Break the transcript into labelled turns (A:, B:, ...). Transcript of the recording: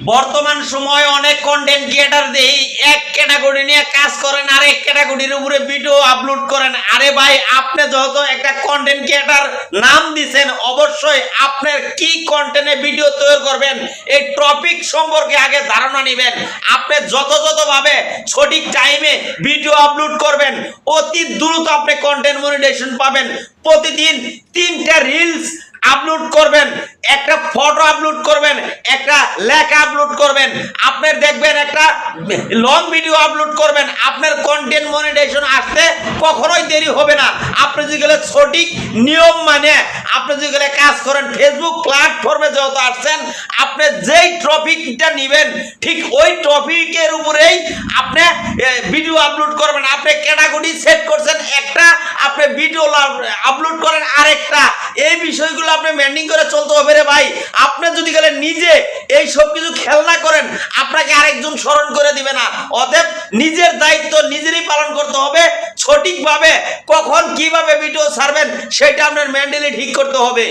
A: বর্তমান সময়ে অনেক কন্টেন্ট ক্রিয়েটার দেই এক ক্যাটাগরি নিয়ে কাজ করেন আর এক ক্যাটাগরির উপরে ভিডিও আপলোড করেন। আরে ভাই, আপনি যত একটা কন্টেন্ট ক্রিয়েটার নাম দিছেন, অবশ্যই আপনার কি কন্টেন্টে ভিডিও তৈরি করবেন এই টপিক সম্পর্কে আগে ধারণা নেবেন। আপনি যথাযথভাবে সঠিক টাইমে ভিডিও আপলোড করবেন, অতি দ্রুত আপনি কন্টেন্ট মনিটাইজেশন পাবেন। প্রতিদিন 3টা রিলস আপলোড করবেন, একটা ফটো আপলোড করবেন, একটা লেখা আপলোড করবেন, আপনার দেখবেন একটা লং ভিডিও আপলোড করবেন, আপনার কন্টেন্ট মনিটাইজেশন আসতে কখনোই দেরি হবে না। আপনি যেগুলো সঠিক নিয়ম মানে আপনি যেগুলো কাজ করেন, ফেসবুক প্ল্যাটফর্মে যত আসছেন, আপনি যেই টপিকটা নেবেন ঠিক ওই টপিকের উপরেই আপনি ভিডিও আপলোড করবেন। আপনি ক্যাটাগরি সেট করছেন একটা, আপনি ভিডিও আপলোড করেন আরেকটা। এই বিষয়গুলো আপনি মেনটেন করে চলতে হবে রে ভাই। আপনি যদি গেলে নিজে এই সব কিছু খেয়াল না করেন, আপনাকে আরেকজন স্মরণ করে দিবে না। অতএব নিজের দায়িত্ব নিজেরই পালন করতে হবে। সঠিকভাবে কখন কিভাবে ভিডিও ছাড়বেন সেটা আপনার মেন্টালি ঠিক করতে হবে।